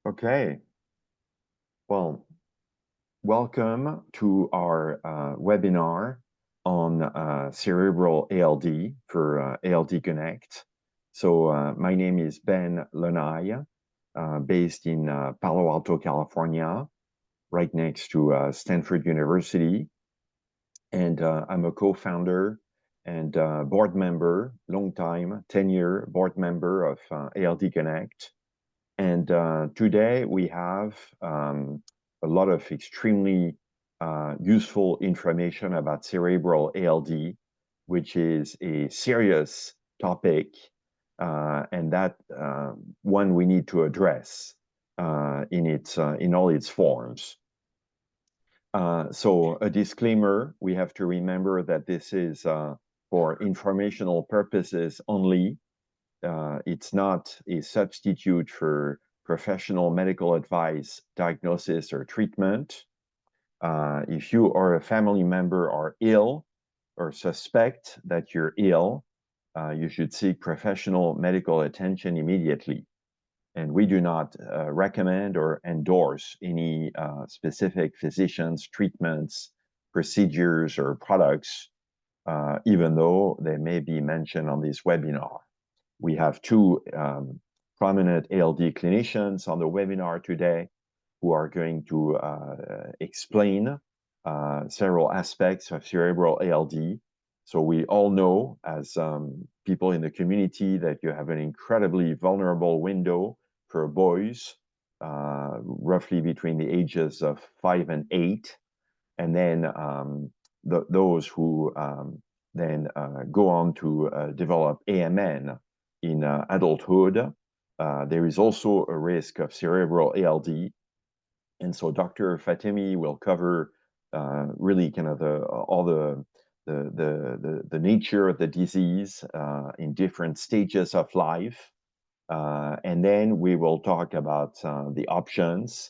Okay, well, welcome to our webinar on Cerebral ALD for ALD Connect. So my name is Ben Lenail, based in Palo Alto, California, right next to Stanford University. And I'm a co-founder and board member, long time, 10-year board member of ALD Connect. And today we have a lot of extremely useful information about cerebral ALD, which is a serious topic, and that one we need to address in all its forms. So a disclaimer, we have to remember that this is for informational purposes only. It's not a substitute for professional medical advice, diagnosis, or treatment. If you or a family member are ill or suspect that you're ill, you should seek professional medical attention immediately. And we do not recommend or endorse any specific physicians, treatments, procedures, or products, even though they may be mentioned on this webinar. We have two prominent ALD clinicians on the webinar today who are going to explain several aspects of cerebral ALD. So we all know, as people in the community, that you have an incredibly vulnerable window for boys, roughly between the ages of 5 and 8. And then those who then go on to develop AMN in adulthood. There is also a risk of cerebral ALD. And so Dr. Fatemi will cover really kind of all the nature of the disease in different stages of life. And then we will talk about the options,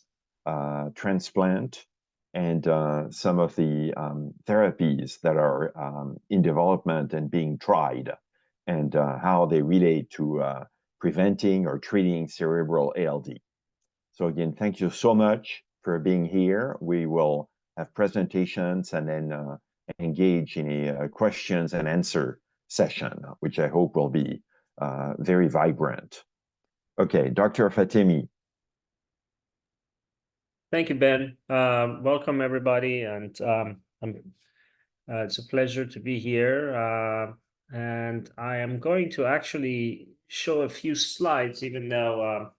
transplant, and some of the therapies that are in development and being tried, and how they relate to preventing or treating cerebral ALD. So again, thank you so much for being here. We will have presentations and then engage in a questions and answer session, which I hope will be very vibrant. Okay, Dr. Fatemi. Thank you, Ben. Welcome, everybody, and it's a pleasure to be here. And I am going to actually show a few slides, even though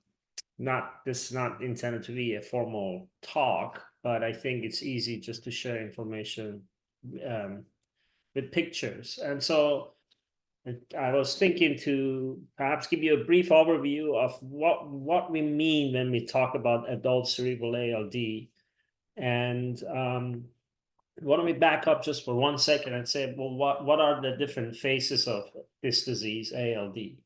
this is not intended to be a formal talk, but I think it's easy just to share information with pictures. And so I was thinking to perhaps give you a brief overview of what we mean when we talk about adult cerebral ALD. And why don't we back up just for 1 second and say, well, what are the different phases of this disease, ALD?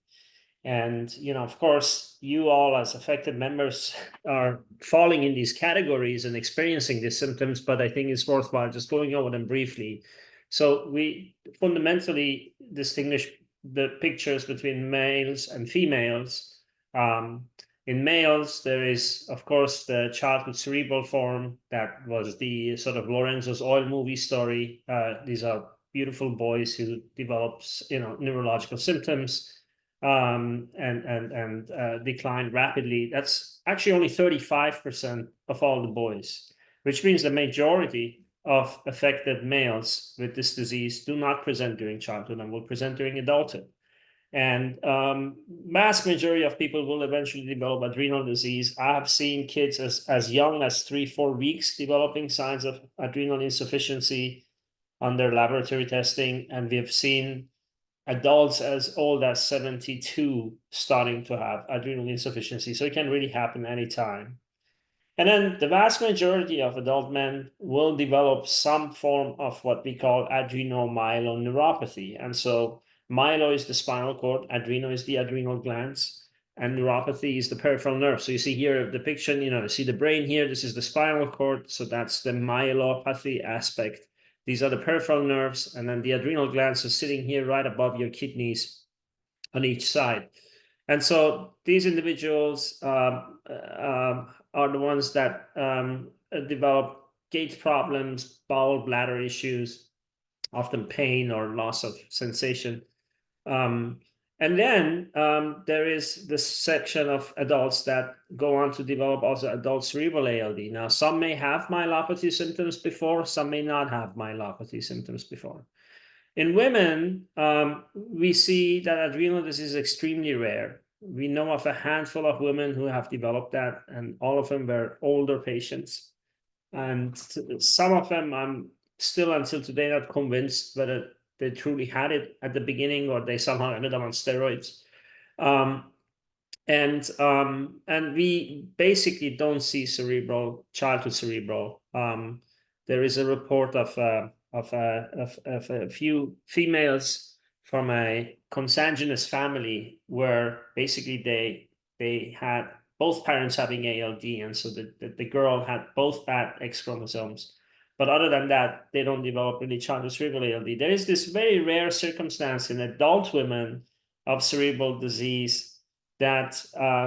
And, of course, you all as affected members are falling in these categories and experiencing these symptoms, but I think it's worthwhile just going over them briefly. So we fundamentally distinguish the pictures between males and females. In males, there is, of course, the childhood cerebral form that was the sort of Lorenzo's oil movie story. These are beautiful boys who develop, neurological symptoms and decline rapidly. That's actually only 35% of all the boys, which means the majority of affected males with this disease do not present during childhood and will present during adulthood. And vast majority of people will eventually develop adrenal disease. I have seen kids as young as 3-4 weeks developing signs of adrenal insufficiency on their laboratory testing, and we have seen adults as old as 72 starting to have adrenal insufficiency. So it can really happen anytime. And then the vast majority of adult men will develop some form of what we call adrenomyeloneuropathy. And so myelo is the spinal cord, adreno is the adrenal glands, and neuropathy is the peripheral nerve. So you see here the picture, you see the brain here. This is the spinal cord. So that's the myelopathy aspect. These are the peripheral nerves. And then the adrenal glands are sitting here right above your kidneys on each side. And so these individuals are the ones that develop gait problems, bowel bladder issues, often pain or loss of sensation. And then there is this section of adults that go on to develop also adult cerebral ALD. Now, some may have myelopathy symptoms before, some may not have myelopathy symptoms before. In women, we see that adrenal disease is extremely rare. We know of a handful of women who have developed that, and all of them were older patients. And some of them, I'm still until today not convinced whether they truly had it at the beginning or they somehow ended up on steroids. And we basically don't see childhood cerebral. There is a report of a few females from a consanguineous family where basically they had both parents having ALD, and so the girl had both bad X chromosomes. But other than that, they don't develop really childhood cerebral ALD. There is this very rare circumstance in adult women of cerebral disease that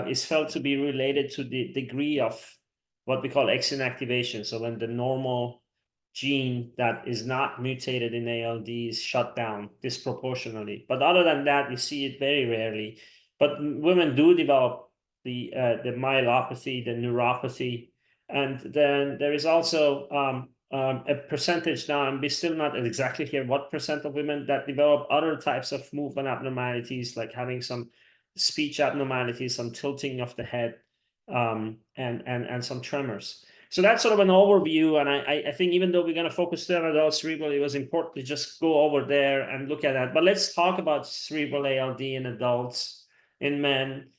is felt to be related to the degree of what we call X inactivation. So when the normal gene that is not mutated in ALD is shut down disproportionately. But other than that, we see it very rarely. But women do develop the myelopathy, the neuropathy, and then there is also a percentage now, and we're still not exactly here what percent of women that develop other types of movement abnormalities, like having some speech abnormalities, some tilting of the head, and some tremors. So that's sort of an overview, and I think even though we're going to focus on adult cerebral, it was important to just go over there and look at that. But let's talk about cerebral ALD in adults, in men.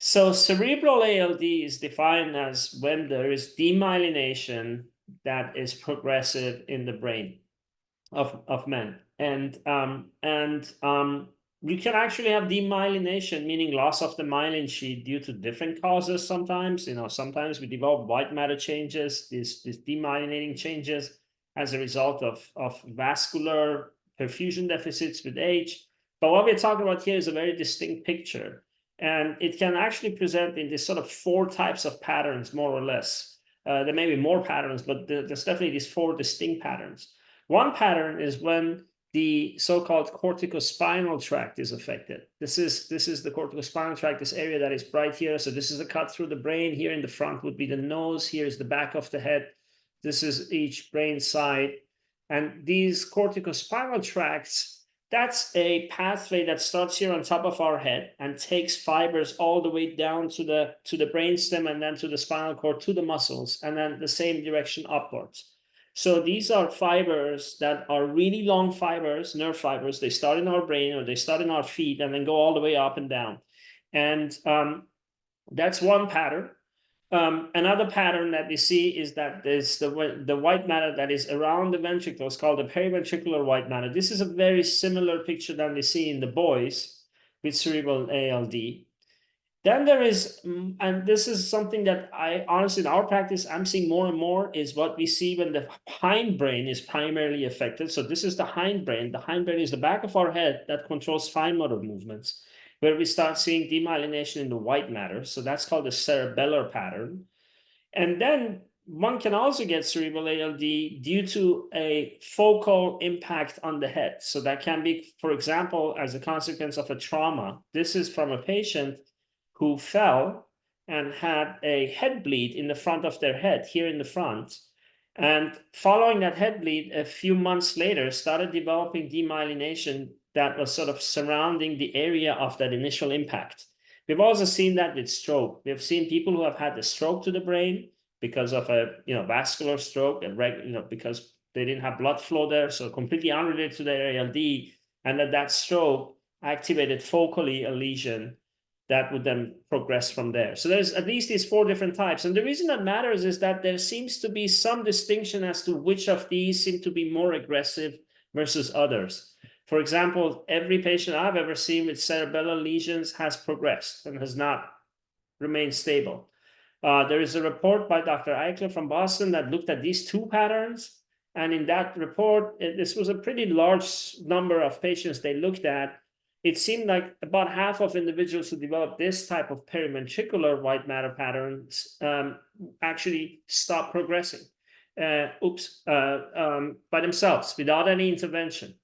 So cerebral ALD is defined as when there is demyelination that is progressive in the brain of men. And you can actually have demyelination, meaning loss of the myelin sheath due to different causes sometimes. Sometimes we develop white matter changes, these demyelinating changes as a result of vascular perfusion deficits with age. But what we're talking about here is a very distinct picture. And it can actually present in this sort of 4 types of patterns, more or less. There may be more patterns, but there's definitely these 4 distinct patterns. One pattern is when the so-called corticospinal tract is affected. This is the corticospinal tract, this area that is right here. So this is a cut through the brain. Here in the front would be the nose. Here is the back of the head. This is each brain side. And these corticospinal tracts, that's a pathway that starts here on top of our head and takes fibers all the way down to the brainstem and then to the spinal cord, to the muscles, and then the same direction upwards. So these are fibers that are really long fibers, nerve fibers. They start in our brain or they start in our feet and then go all the way up and down. And that's one pattern. Another pattern that we see is that there's the white matter that is around the ventricles called the periventricular white matter. This is a very similar picture than we see in the boys with cerebral ALD. Then there is, and this is something that I honestly, in our practice, I'm seeing more and more, is what we see when the hindbrain is primarily affected. So this is the hindbrain. The hindbrain is the back of our head that controls fine motor movements, where we start seeing demyelination in the white matter. So that's called the cerebellar pattern. And then one can also get cerebral ALD due to a focal impact on the head. So that can be, for example, as a consequence of a trauma. This is from a patient who fell and had a head bleed in the front of their head, here in the front. And following that head bleed, a few months later, started developing demyelination that was sort of surrounding the area of that initial impact. We've also seen that with stroke. We've seen people who have had a stroke to the brain because of a vascular stroke, because they didn't have blood flow there, so completely unrelated to their ALD, and that stroke activated focally a lesion that would then progress from there. So there's at least these 4 different types. And the reason that matters is that there seems to be some distinction as to which of these seem to be more aggressive versus others. For example, every patient I've ever seen with cerebellar lesions has progressed and has not remained stable. There is a report by Dr. Eichler from Boston that looked at these 2 patterns. And in that report, this was a pretty large number of patients they looked at. it seemed like about half of individuals who develop this type of periventricular white matter patterns actually stop progressing, by themselves without any intervention.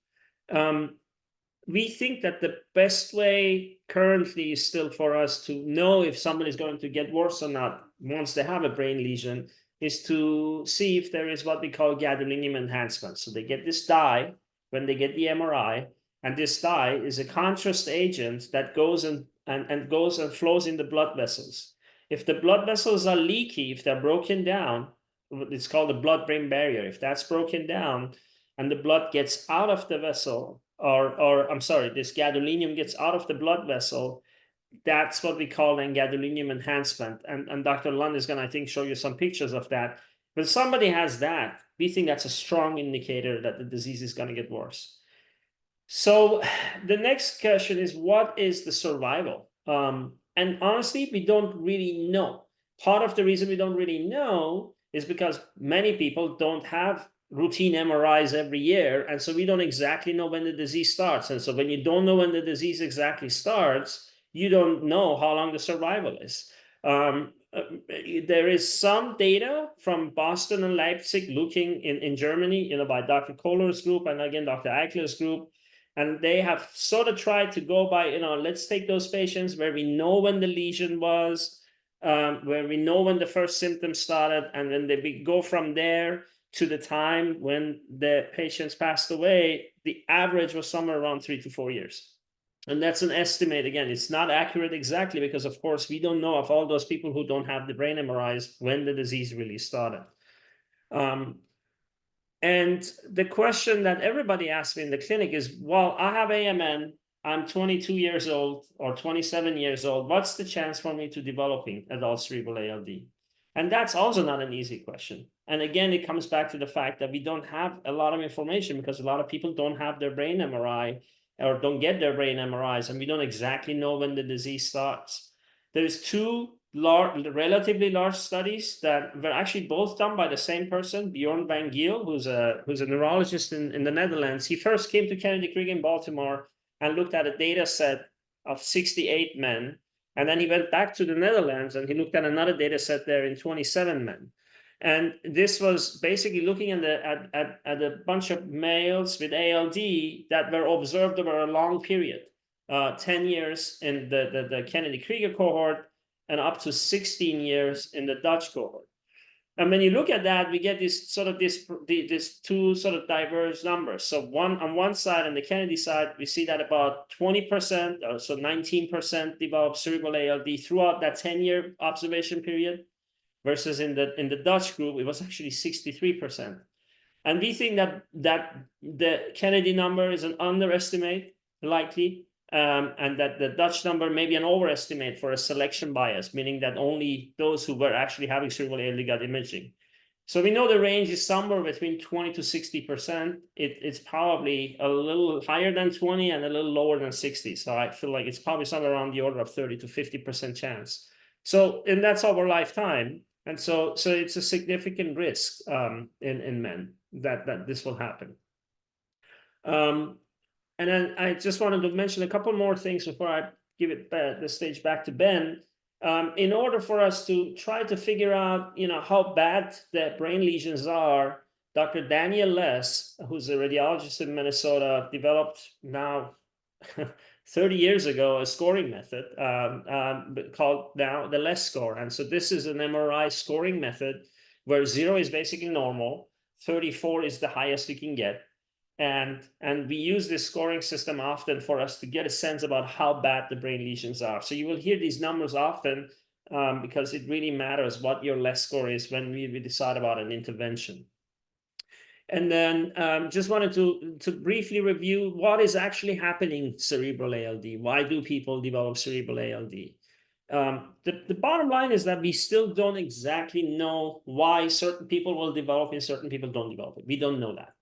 We think that the best way currently is still for us to know if somebody is going to get worse or not once they have a brain lesion is to see if there is what we call gadolinium enhancement. So they get this dye when they get the MRI, and this dye is a contrast agent that goes and goes and flows in the blood vessels. If the blood vessels are leaky, if they're broken down, it's called the blood-brain barrier. If that's broken down and the blood gets out of the vessel, or I'm sorry, this gadolinium gets out of the blood vessel, that's what we call then gadolinium enhancement. And Dr. Lund is going to, I think, show you some pictures of that. When somebody has that, we think that's a strong indicator that the disease is going to get worse. So the next question is, what is the survival? And honestly, we don't really know. Part of the reason we don't really know is because many people don't have routine MRIs every year. And so we don't exactly know when the disease starts. And so when you don't know when the disease exactly starts, you don't know how long the survival is. There is some data from Boston and Leipzig looking in Germany, by Dr. Kohler's group and again, Dr. Eichler's group. And they have sort of tried to go by, let's take those patients where we know when the lesion was, where we know when the first symptoms started, and then we go from there to the time when the patients passed away. The average was somewhere around 3 to 4 years. And that's an estimate. Again, it's not accurate exactly because, of course, we don't know of all those people who don't have the brain MRIs when the disease really started. And the question that everybody asks me in the clinic is, well, I have AMN, I'm 22 years old or 27 years old. What's the chance for me to developing adult cerebral ALD? And that's also not an easy question. And again, it comes back to the fact that we don't have a lot of information because a lot of people don't have their brain MRI or don't get their brain MRIs, and we don't exactly know when the disease starts. There's two relatively large studies that were actually both done by the same person, Bjorn van Giel, who's a neurologist in the Netherlands. He first came to Kennedy Krieg in Baltimore and looked at a data set of 68 men. And then he went back to the Netherlands and he looked at another data set there in 27 men. And this was basically looking at a bunch of males with ALD that were observed over a long period, 10 years in the Kennedy Krieger cohort and up to 16 years in the Dutch cohort. And when you look at that, we get this two sort of diverse numbers. So on one side, on the Kennedy side, we see that about 20%, so 19% develop cerebral ALD throughout that 10-year observation period, versus in the Dutch group, it was actually 63%. And we think that the Kennedy number is an underestimate, likely, and that the Dutch number may be an overestimate for a selection bias, meaning that only those who were actually having cerebral ALD got imaging. So we know the range is somewhere between 20 to 60%. It's probably a little higher than 20 and a little lower than 60. So I feel like it's probably somewhere around the order of 30 to 50% chance. So, and that's over lifetime. And so it's a significant risk in men that this will happen. And then I just wanted to mention a couple more things before I give it the stage back to Ben. In order for us to try to figure out, how bad the brain lesions are, Dr. Daniel Less, who's a radiologist in Minnesota, developed now 30 years ago a scoring method called now the Less score. And so this is an MRI scoring method where 0 is basically normal, 34 is the highest you can get. And we use this scoring system often for us to get a sense about how bad the brain lesions are. So you will hear these numbers often because it really matters what your Less score is when we decide about an intervention. And then just wanted to briefly review what is actually happening cerebral ALD. Why do people develop cerebral ALD? The bottom line is that we still don't exactly know why certain people will develop and certain people don't develop it. We don't know that.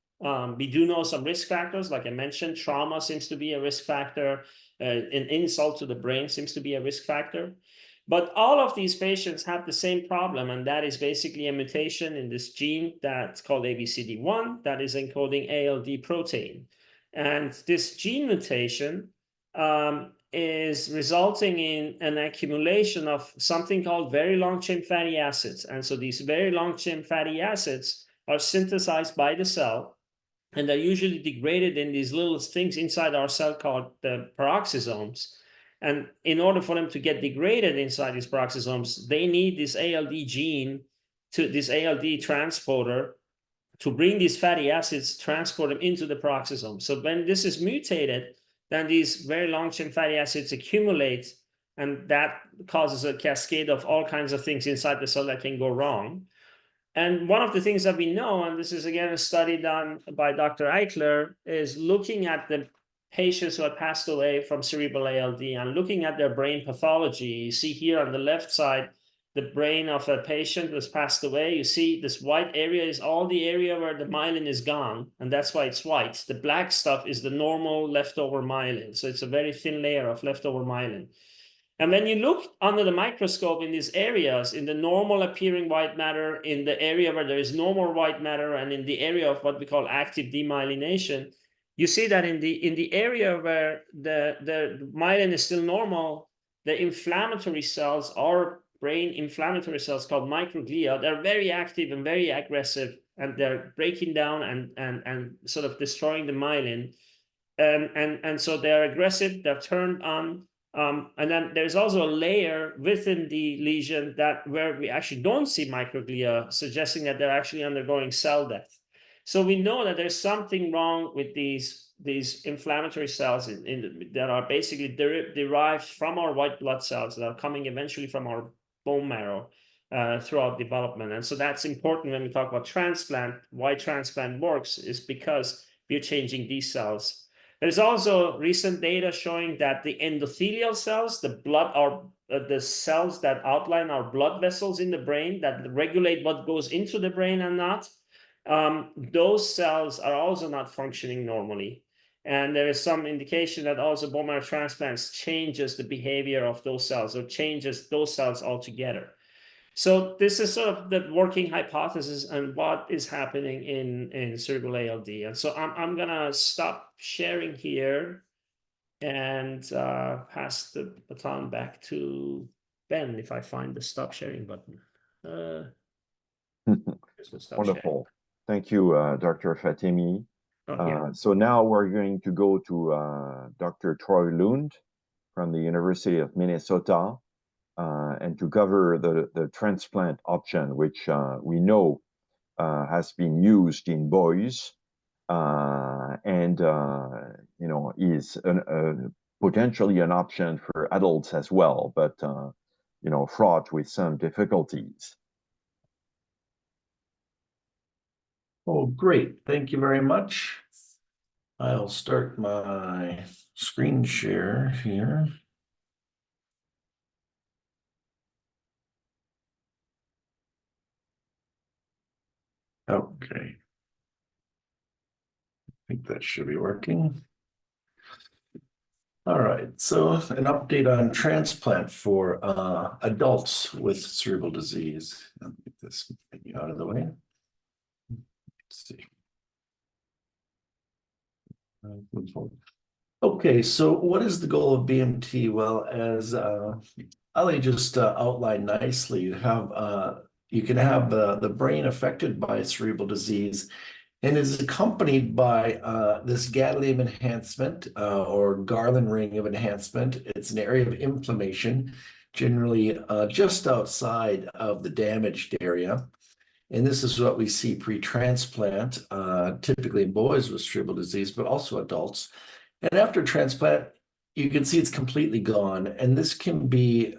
We do know some risk factors, like I mentioned. Trauma seems to be a risk factor. An insult to the brain seems to be a risk factor. But all of these patients have the same problem, and that is basically a mutation in this gene that's called ABCD1 that is encoding ALD protein. And this gene mutation is resulting in an accumulation of something called very long-chain fatty acids. And so these very long-chain fatty acids are synthesized by the cell, and they're usually degraded in these little things inside our cell called the peroxisomes. And in order for them to get degraded inside these peroxisomes, they need this ALD gene, this ALD transporter, to bring these fatty acids, transport them into the peroxisome. So when this is mutated, then these very long-chain fatty acids accumulate, and that causes a cascade of all kinds of things inside the cell that can go wrong. And one of the things that we know, and this is again a study done by Dr. Eichler, is looking at the patients who had passed away from cerebral ALD and looking at their brain pathology. You see here on the left side, the brain of a patient who has passed away. You see this white area is all the area where the myelin is gone, and that's why it's white. The black stuff is the normal leftover myelin. So it's a very thin layer of leftover myelin. And when you look under the microscope in these areas, in the normal appearing white matter, in the area where there is no more white matter, and in the area of what we call active demyelination, you see that in the area where the myelin is still normal, the inflammatory cells, our brain inflammatory cells called microglia, they're very active and very aggressive, and they're breaking down and sort of destroying the myelin. And so they're aggressive, they're turned on. And then there's also a layer within the lesion that where we actually don't see microglia, suggesting that they're actually undergoing cell death. So we know that there's something wrong with these inflammatory cells that are basically derived from our white blood cells that are coming eventually from our bone marrow throughout development. And so that's important when we talk about transplant. Why transplant works is because we're changing these cells. There's also recent data showing that the endothelial cells, the cells that outline our blood vessels in the brain that regulate what goes into the brain and not, those cells are also not functioning normally. And there is some indication that also bone marrow transplants changes the behavior of those cells or changes those cells altogether. So this is sort of the working hypothesis and what is happening in cerebral ALD. And so I'm gonna stop sharing here and pass the baton back to Ben if I find the stop sharing button. Wonderful. Thank you, Dr. Fatemi. So now we're going to go to Dr. Troy Lund from the University of Minnesota. And to cover the transplant option, which we know has been used in boys and you know is potentially an option for adults as well, but you know, fraught with some difficulties. Oh, great! Thank you very much. I'll start my screen share here. Okay. I think that should be working. All right, so an update on transplant for adults with cerebral disease. I'll get this maybe out of the way. Let's see. Okay, so what is the goal of BMT? Well, as Ali just outlined nicely, you can have the brain affected by cerebral disease, and is accompanied by this gadolinium enhancement or Garland ring of enhancement. It's an area of inflammation, generally just outside of the damaged area. And this is what we see pre-transplant, typically in boys with cerebral disease, but also adults. And after transplant, you can see it's completely gone. And this can be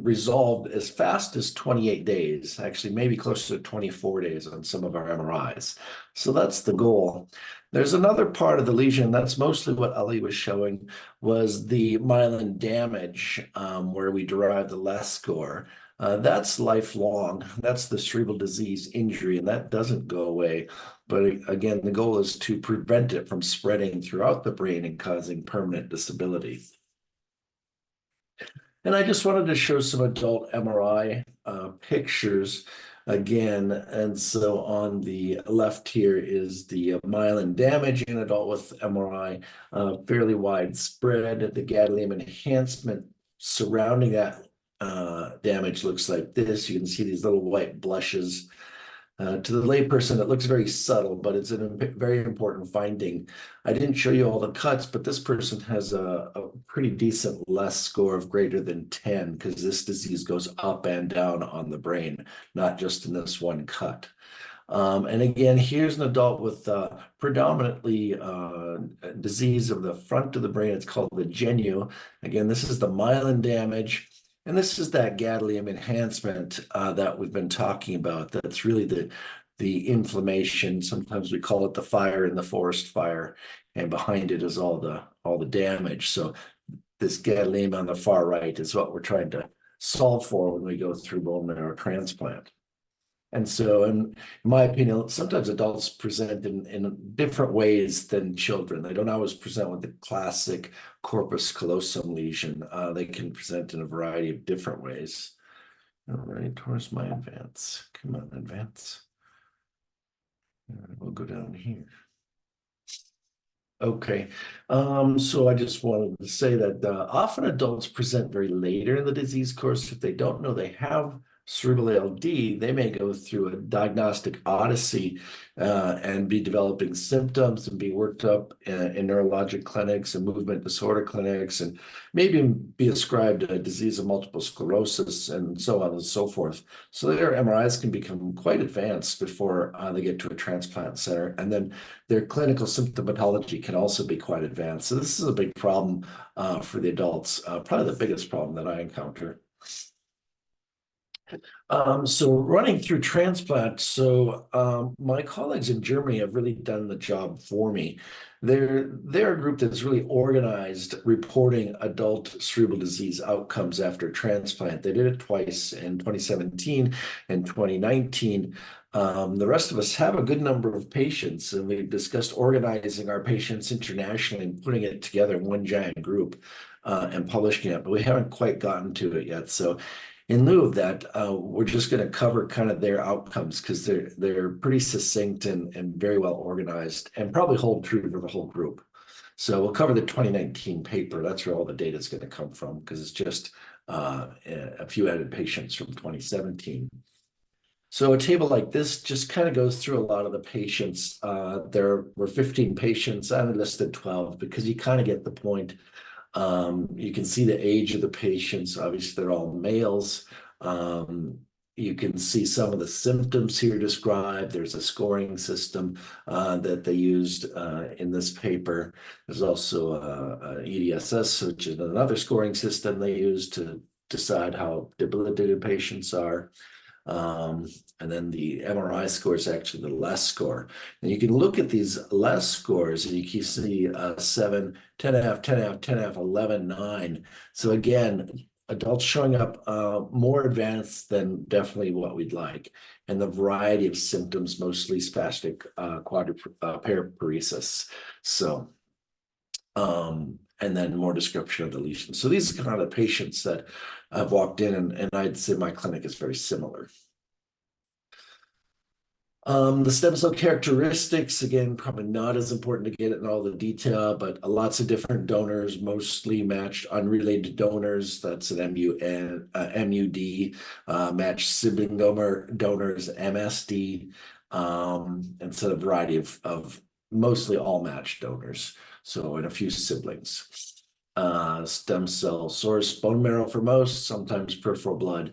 resolved as fast as 28 days, actually maybe closer to 24 days on some of our MRIs. So that's the goal. There's another part of the lesion, that's mostly what Ali was showing, was the myelin damage, where we derive the LES score. That's lifelong. That's the cerebral disease injury, and that doesn't go away. But again, the goal is to prevent it from spreading throughout the brain and causing permanent disability. And I just wanted to show some adult MRI pictures again. And so on the left here is the myelin damage in adult with MRI, fairly widespread. The gadolinium enhancement surrounding that damage looks like this. You can see these little white blushes. To the layperson, it looks very subtle, but it's a very important finding. I didn't show you all the cuts, but this person has a pretty decent LESS score of greater than 10, because this disease goes up and down on the brain, not just in this one cut. And again, here's an adult with predominantly disease of the front of the brain. It's called the genu. Again, this is the myelin damage. And this is that gadolinium enhancement that we've been talking about. That's really the inflammation. Sometimes we call it the fire in the forest fire, and behind it is all the damage. So this gadolinium on the far right is what we're trying to solve for when we go through bone marrow transplant. And so, in my opinion, sometimes adults present in different ways than children. They don't always present with the classic corpus callosum lesion. They can present in a variety of different ways. All right, where's my advance? Come on, advance. We'll go down here. Okay, so I just wanted to say that often adults present very later in the disease course. If they don't know they have cerebral ALD, they may go through a diagnostic odyssey and be developing symptoms and be worked up in neurologic clinics and movement disorder clinics, and maybe be ascribed a disease of multiple sclerosis and so on and so forth. So their MRIs can become quite advanced before they get to a transplant center, and then their clinical symptomatology can also be quite advanced. So this is a big problem for the adults, probably the biggest problem that I encounter. So running through transplant, so my colleagues in Germany have really done the job for me. They're a group that's really organized reporting adult cerebral disease outcomes after transplant. They did it twice in 2017 and 2019. The rest of us have a good number of patients, and we've discussed organizing our patients internationally and putting it together in one giant group and publishing it, but we haven't quite gotten to it yet. So in lieu of that, we're just going to cover kind of their outcomes, because they're pretty succinct and very well organized, and probably hold true for the whole group. So we'll cover the 2019 paper. That's where all the data is going to come from, because it's just a few added patients from 2017. So a table like this just kind of goes through a lot of the patients. There were 15 patients. I only listed 12 because you kind of get the point. You can see the age of the patients. Obviously, they're all males. You can see some of the symptoms here described. There's a scoring system that they used in this paper. There's also a EDSS, which is another scoring system they use to decide how debilitated patients are. And then the MRI score is actually the LESS score. And you can look at these LESS scores and you can see 7, 10.5, 10.5, 10.5, 11, 9. So again, adults showing up more advanced than definitely what we'd like. And the variety of symptoms, mostly spastic paraparesis. So, and then more description of the lesion. So these are kind of the patients that I've walked in, and I'd say my clinic is very similar. The stem cell characteristics, again, probably not as important to get it in all the detail, but lots of different donors, mostly matched unrelated donors. That's an MUD, matched sibling donors, MSD, and so a variety of mostly all matched donors. So, and a few siblings. Stem cell source, bone marrow for most, sometimes peripheral blood.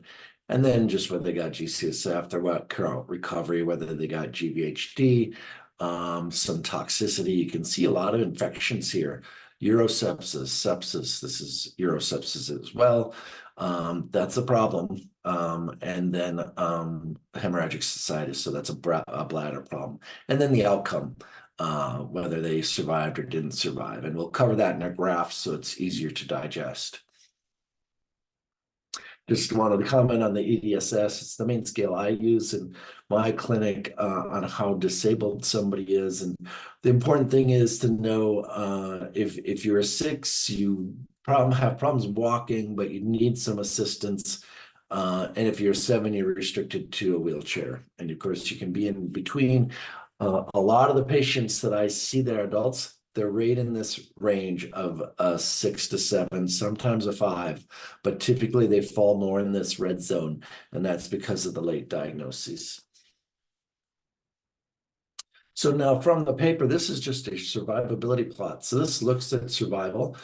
And then just whether they got GCSF, their current recovery, whether they got GVHD, some toxicity. You can see a lot of infections here. Urosepsis, sepsis, this is urosepsis as well. That's a problem. And then hemorrhagic cystitis, so that's a bladder problem. And then the outcome, whether they survived or didn't survive. And we'll cover that in a graph so it's easier to digest. Just wanted to comment on the EDSS. It's the main scale I use in my clinic on how disabled somebody is. And the important thing is to know if you're a 6, you have problems walking, but you need some assistance. And if you're 7, you're restricted to a wheelchair. And of course, you can be in between. A lot of the patients that I see that are adults, they're right in this range of a 6 to 7, sometimes a 5, but typically they fall more in this red zone, and that's because of the late diagnoses. So now from the paper, this is just a survivability plot. So this looks at survival.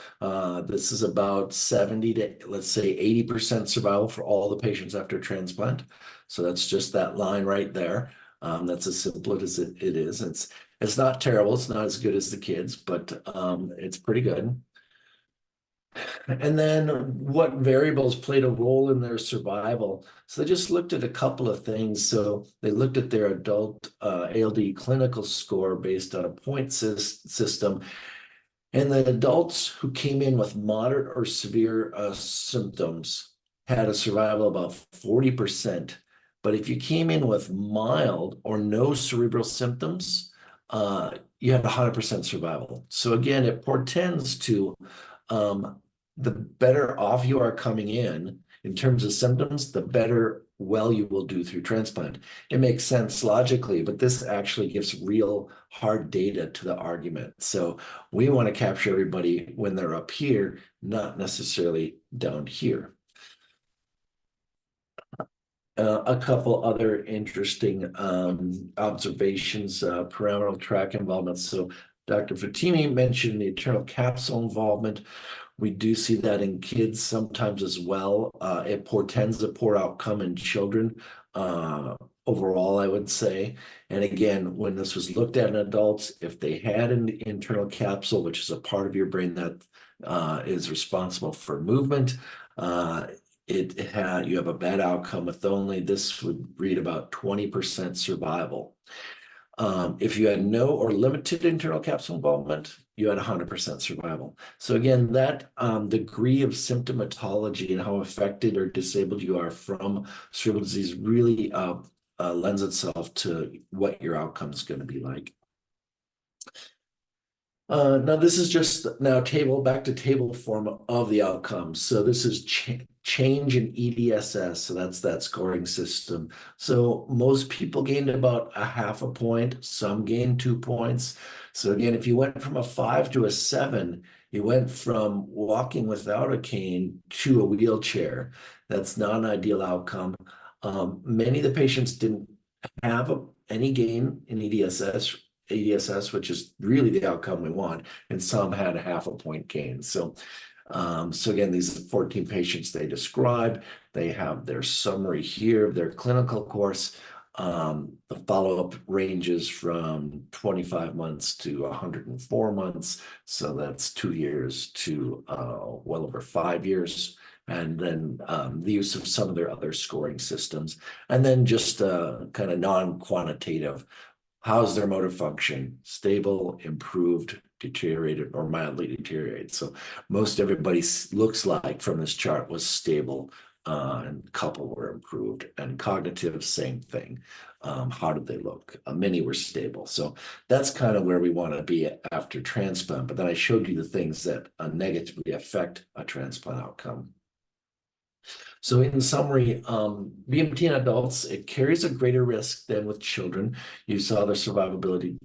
This is about 70 to, let's say, 80% survival for all the patients after transplant. So that's just that line right there. That's as simple as it is. It's not terrible. It's not as good as the kids, but it's pretty good. And then what variables played a role in their survival? So they just looked at a couple of things. So they looked at their adult ALD clinical score based on a point system. And the adults who came in with moderate or severe symptoms had a survival of about 40%. But if you came in with mild or no cerebral symptoms, you had 100% survival. So again, it portends to the better off you are coming in terms of symptoms, the better well you will do through transplant. It makes sense logically, but this actually gives real hard data to the argument. So we want to capture everybody when they're up here, not necessarily down here. A couple other interesting observations, pyramidal tract involvement. So Dr. Fatemi mentioned the internal capsule involvement. We do see that in kids sometimes as well. It portends a poor outcome in children overall, I would say. And again, when this was looked at in adults, if they had an internal capsule, which is a part of your brain that is responsible for movement, you have a bad outcome with only, this would read about 20% survival. If you had no or limited internal capsule involvement, you had 100% survival. So again, that degree of symptomatology and how affected or disabled you are from cerebral disease really lends itself to what your outcome is going to be like. Now this is just back to table form of the outcomes. So this is change in EDSS. So that's that scoring system. So most people gained about 0.5 point. Some gained 2 points. So again, if you went from a 5 to a 7, you went from walking without a cane to a wheelchair. That's not an ideal outcome. Many of the patients didn't have any gain in EDSS, which is really the outcome we want, and some had 0.5 point gain. So again, these are 14 patients they describe. They have their summary here of their clinical course. The follow-up ranges from 25 months to 104 months. So that's 2 years to well over 5 years. And then the use of some of their other scoring systems. And then just kind of non-quantitative. How's their motor function? Stable, improved, deteriorated, or mildly deteriorated. So most everybody looks like from this chart was stable, and a couple were improved. And cognitive, same thing. How did they look? Many were stable. So that's kind of where we want to be after transplant. But then I showed you the things that negatively affect a transplant outcome. So in summary, BMT in adults, it carries a greater risk than with children. You saw the survivability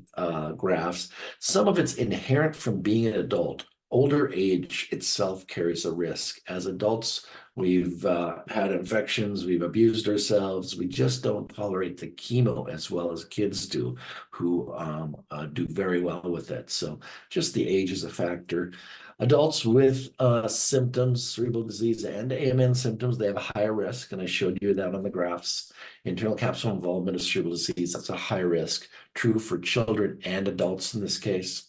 graphs. Some of it's inherent from being an adult. Older age itself carries a risk. As adults, we've had infections, we've abused ourselves. We just don't tolerate the chemo as well as kids do, who do very well with it. So just the age is a factor. Adults with symptoms, cerebral disease and AMN symptoms, they have a higher risk, and I showed you that on the graphs. Internal capsule involvement of cerebral disease, that's a high risk, true for children and adults in this case.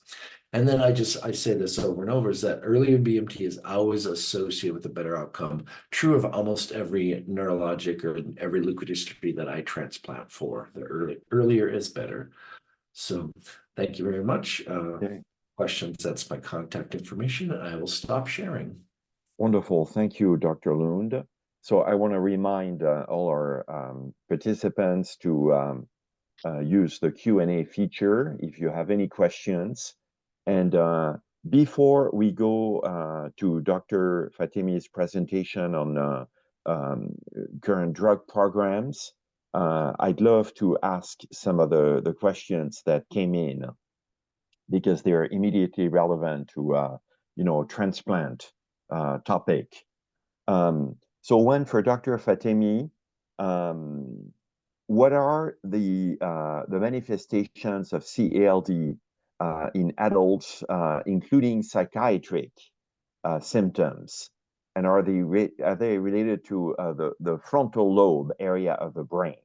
And then I say this over and over, is that earlier BMT is always associated with a better outcome, true of almost every neurologic or every leukodystrophy that I transplant for. The earlier is better. So thank you very much. Okay. Questions, that's my contact information, and I will stop sharing. Wonderful. Thank you, Dr. Lund. So I want to remind all our participants to use the Q&A feature if you have any questions. And before we go to Dr. Fatemi's presentation on current drug programs. I'd love to ask some of the questions that came in because they're immediately relevant to transplant topic. So one for Dr. Fatemi, what are the manifestations of CALD in adults, including psychiatric symptoms, and are they related to the frontal lobe area of the brain?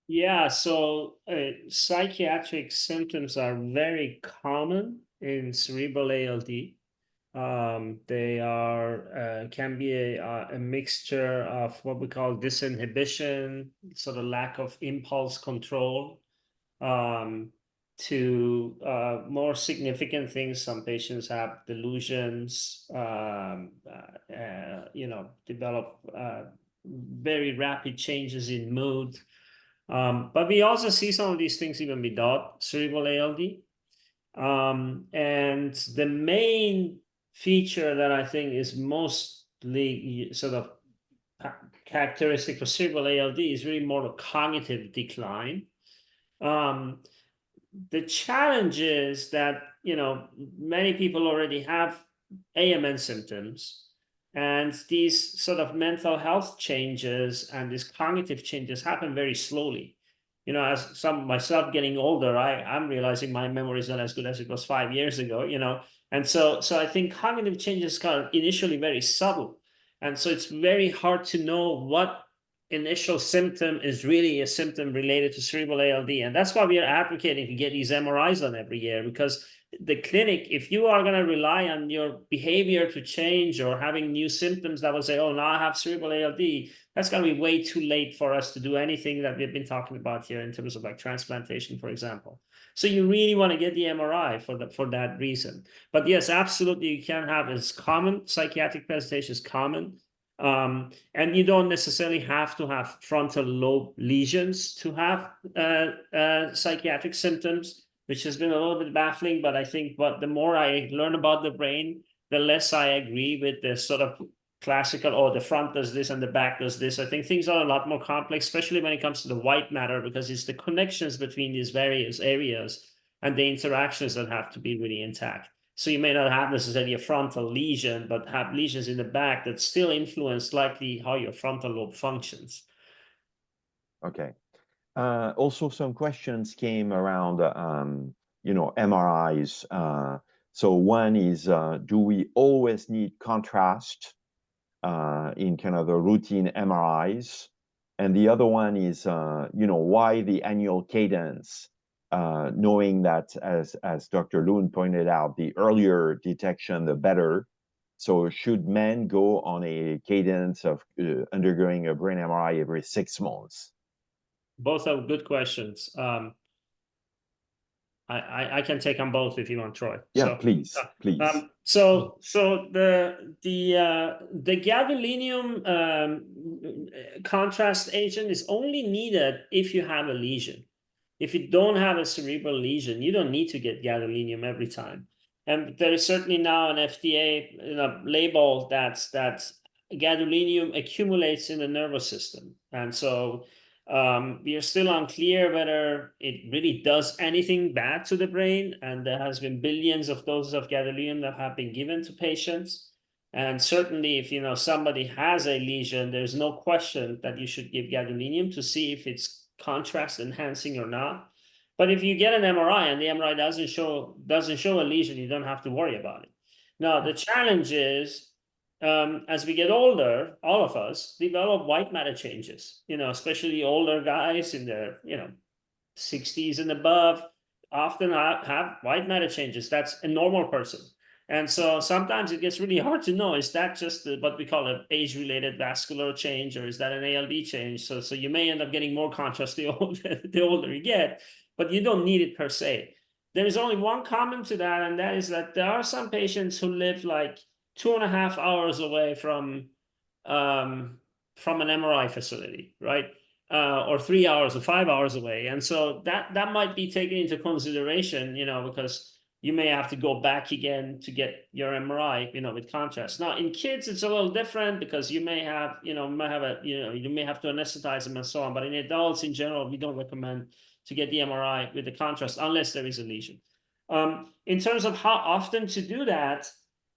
Yeah, so psychiatric symptoms are very common in cerebral ALD. They are can be a mixture of what we call disinhibition, sort of lack of impulse control, to more significant things. Some patients have delusions, develop very rapid changes in mood. But we also see some of these things even without cerebral ALD. And the main feature that I think is mostly sort of characteristic for cerebral ALD is really more of cognitive decline. The challenge is that, many people already have AMN symptoms, and these sort of mental health changes and these cognitive changes happen very slowly. As myself getting older, I'm realizing my memory is not as good as it was 5 years ago, and so I think cognitive changes are initially very subtle, and so it's very hard to know what initial symptom is really a symptom related to cerebral ALD. And that's why we are advocating to get these MRIs done every year, because the clinic, if you are going to rely on your behavior to change or having new symptoms that will say, oh, now I have cerebral ALD, that's going to be way too late for us to do anything that we've been talking about here in terms of like transplantation, for example. So you really want to get the MRI for that reason. But yes, absolutely, you can have, it's common, psychiatric presentation is common. And you don't necessarily have to have frontal lobe lesions to have psychiatric symptoms, which has been a little bit baffling. But I think the more I learn about the brain, the less I agree with the sort of classical, oh, the front does this and the back does this. I think things are a lot more complex, especially when it comes to the white matter, because it's the connections between these various areas and the interactions that have to be really intact. So you may not have necessarily a frontal lesion, but have lesions in the back that still influence slightly how your frontal lobe functions. Okay. Also, some questions came around, MRIs. So one is, do we always need contrast in kind of the routine MRIs? And the other one is, why the annual cadence? Knowing that, as Dr. Lund pointed out, the earlier detection, the better. So should men go on a cadence of undergoing a brain MRI every 6 months? Both are good questions. I can take on both if you want, Troy. Yeah, so, please. So the gadolinium contrast agent is only needed if you have a lesion. If you don't have a cerebral lesion, you don't need to get gadolinium every time. And there is certainly now an FDA label that gadolinium accumulates in the nervous system, and so we are still unclear whether it really does anything bad to the brain, and there has been billions of doses of gadolinium that have been given to patients. And certainly, if somebody has a lesion, there's no question that you should give gadolinium to see if it's contrast enhancing or not. But if you get an MRI and the MRI doesn't show a lesion, you don't have to worry about it. Now, the challenge is, as we get older, all of us develop white matter changes, especially older guys in their, 60s and above often have white matter changes. That's a normal person. And so sometimes it gets really hard to know, is that just what we call an age-related vascular change, or is that an ALD change? So you may end up getting more contrast the older you get, but you don't need it per se. There is only one comment to that, and that is that there are some patients who live like 2.5 hours away from an MRI facility, right? Or 3 hours or 5 hours away. And so that might be taken into consideration, because you may have to go back again to get your MRI, with contrast. Now, in kids, it's a little different because you may have, you may have to anesthetize them and so on. But in adults, in general, we don't recommend to get the MRI with the contrast unless there is a lesion. In terms of how often to do that,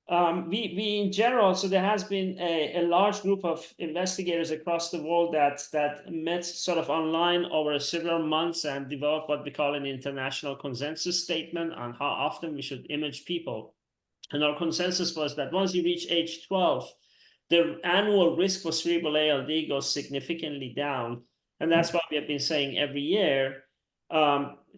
we in general, so there has been a large group of investigators across the world that met sort of online over several months and developed what we call an international consensus statement on how often we should image people. And our consensus was that once you reach age 12, the annual risk for cerebral ALD goes significantly down. And that's why we have been saying every year,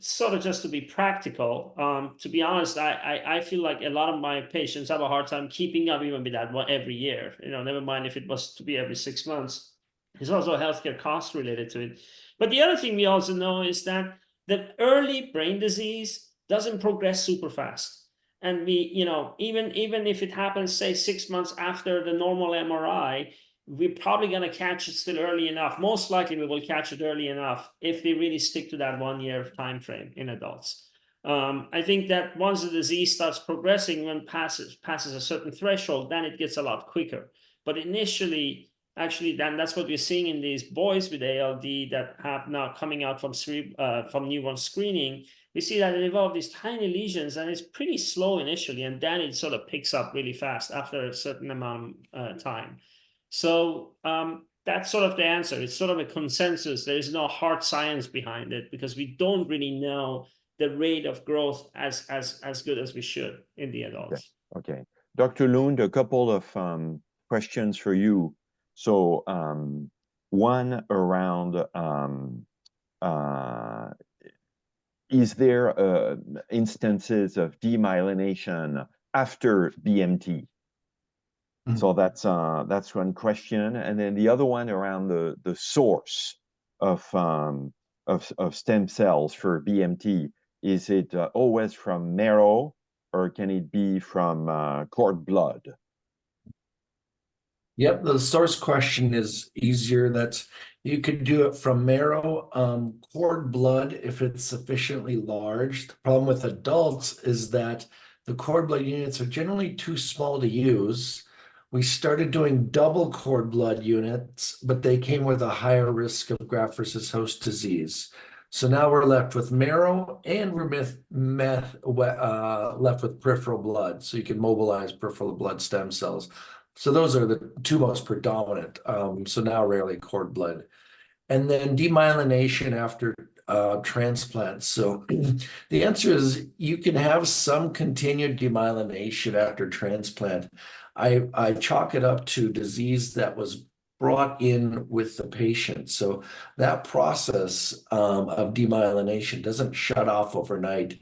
sort of just to be practical. To be honest, I feel like a lot of my patients have a hard time keeping up even with that one every year. Never mind if it was to be every 6 months. There's also a healthcare cost related to it. But the other thing we also know is that the early brain disease doesn't progress super fast. And we, even if it happens, say 6 months after the normal MRI, we're probably going to catch it still early enough. Most likely we will catch it early enough if we really stick to that 1 year time frame in adults. I think that once the disease starts progressing, when passes a certain threshold, then it gets a lot quicker. But initially, actually, then that's what we're seeing in these boys with ALD that have now coming out from newborn screening. We see that they develop these tiny lesions, and it's pretty slow initially, and then it sort of picks up really fast after a certain amount of time. So that's sort of the answer. It's sort of a consensus. There is no hard science behind it because we don't really know the rate of growth as good as we should in the adults. Okay. Dr. Lund, a couple of questions for you. So one around, is there instances of demyelination after BMT? So that's one question, and then the other one around the source of stem cells for BMT. Is it always from marrow, or can it be from cord blood? Yep, the source question is easier. That you could do it from marrow, cord blood if it's sufficiently large. The problem with adults is that the cord blood units are generally too small to use. We started doing double cord blood units, but they came with a higher risk of graft versus host disease. So now we're left with marrow, and we're left with peripheral blood. So you can mobilize peripheral blood stem cells. So those are the two most predominant. So now rarely cord blood. And then demyelination after transplant. So the answer is you can have some continued demyelination after transplant. I chalk it up to disease that was brought in with the patient. So that process of demyelination doesn't shut off overnight.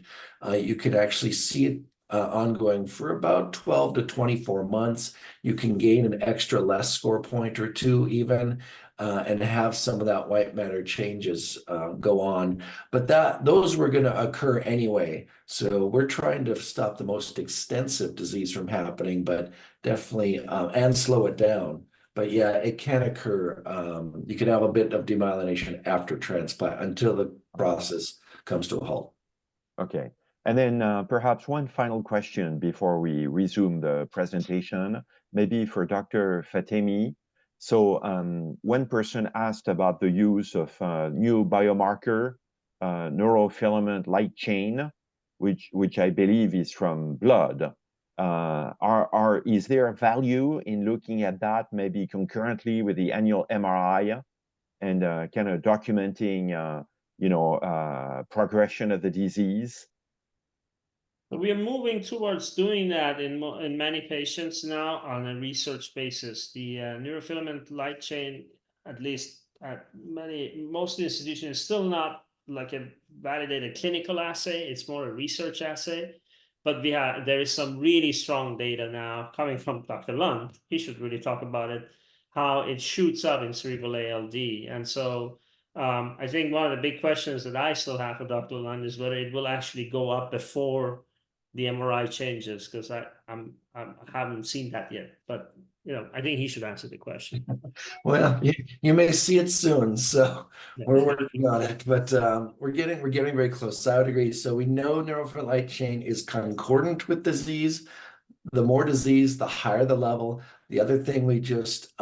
You could actually see it ongoing for about 12 to 24 months. You can gain an extra less score point or two even, and have some of that white matter changes go on. But those were going to occur anyway. So we're trying to stop the most extensive disease from happening, but definitely, and slow it down. But yeah, it can occur. You can have a bit of demyelination after transplant until the process comes to a halt. Okay. And then perhaps one final question before we resume the presentation, maybe for Dr. Fatemi. So one person asked about the use of new biomarker, neurofilament light chain, which I believe is from blood. Is there a value in looking at that maybe concurrently with the annual MRI and kind of documenting, progression of the disease? We are moving towards doing that in many patients now on a research basis. The neurofilament light chain, at least at most institutions, is still not like a validated clinical assay. It's more a research assay. But there is some really strong data now coming from Dr. Lund. He should really talk about it, how it shoots up in cerebral ALD. And so I think one of the big questions that I still have for Dr. Lund is whether it will actually go up before the MRI changes, because I haven't seen that yet. But I think he should answer the question. Well, you may see it soon, so Yeah. we're working on it, but we're getting very close. So I would agree. So we know neurofilament light chain is concordant with disease. The more disease, the higher the level. The other thing we just